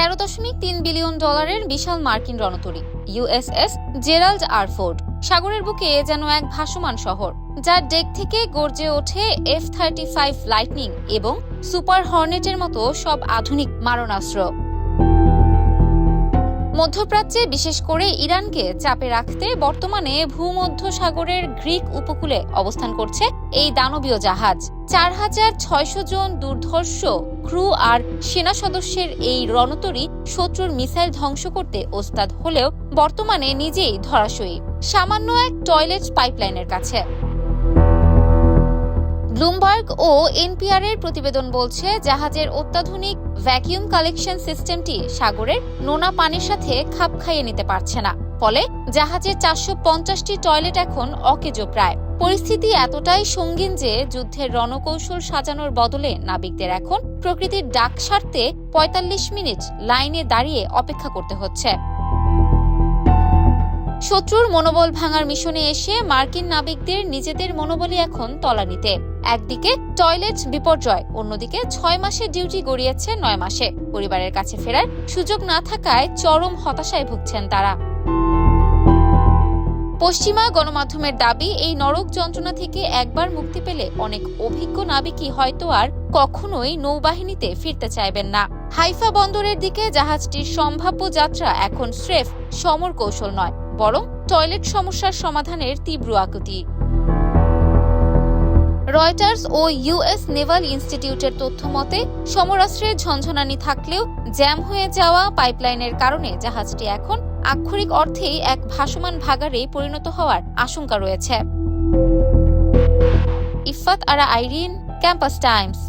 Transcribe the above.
$13.3 billion বিশাল মার্কিন রণতরী USS Gerald আর Ford সাগরের বুকে যেন এক ভাসমান শহর, যার ডেক থেকে গর্জে ওঠে F-35 লাইটনিং এবং সুপার হর্নেটের মতো সব আধুনিক মারণাস্ত্র। মধ্যপ্রাচ্যে, বিশেষ করে ইরানকে চাপে রাখতে বর্তমানে ভূমধ্য সাগরের গ্রিক উপকূলে অবস্থান করছে এই দানবীয় জাহাজ। 4,600 জন দুর্ধর্ষ ক্রু আর সেনা সদস্যের এই রণতরী শত্রুর মিসাইল ধ্বংস করতে ওস্তাদ হলেও বর্তমানে নিজেই ধরাশয়ী সামান্য এক টয়লেট পাইপলাইনের কাছে। ব্লুমবার্গ ও এনপিআর এর প্রতিবেদন বলছে, জাহাজের অত্যাধুনিক ভ্যাকিউম কালেকশন সিস্টেমটি সাগরের নোনা পানির সাথে খাপ খাইয়ে নিতে পারছে না, ফলে জাহাজের 450টি টয়লেট এখন অকেজো প্রায়। পরিস্থিতি এতটাই সঙ্গীন যে যুদ্ধের রণকৌশল সাজানোর বদলে নাবিকদের এখন প্রকৃতির ডাক সারতে 45 মিনিট লাইনে দাঁড়িয়ে অপেক্ষা করতে হচ্ছে। শত্রুর মনোবল ভাঙার মিশনে এসে মার্কিন নাবিকদের নিজেদের মনোবলই এখন তলানিতে। একদিকে টয়লেট বিপর্যয়, অন্যদিকে 6 মাসের ডিউটি গড়িয়েছে 9 মাসে। পরিবারের কাছে ফেরার সুযোগ না থাকায় চরম হতাশায় ভুগছেন তারা। পশ্চিমা গণমাধ্যমের দাবি, এই নরক যন্ত্রণা থেকে একবার মুক্তি পেলে অনেক অভিজ্ঞ নাবিকই হয়তো আর কখনোই নৌবাহিনীতে ফিরতে চাইবেন না। হাইফা বন্দরের দিকে জাহাজটির সম্ভাব্য যাত্রা এখন স্রেফ সমর কৌশল নয়, বরং টয়লেট সমস্যার সমাধানের তীব্র আকুতি। রয়টার্স ও ইউএস নেভাল ইনস্টিটিউটের তথ্য মতে, সমরাস্ত্রের ঝনঝনানি থাকলেও জ্যাম হয়ে যাওয়া পাইপলাইনের কারণে জাহাজটি এখন আক্ষরিক অর্থেই এক ভাসমান ভাগাড়ে পরিণত হওয়ার আশঙ্কা রয়েছে। ইফফাত আরা আইরিন, ক্যাম্পাস টাইমস।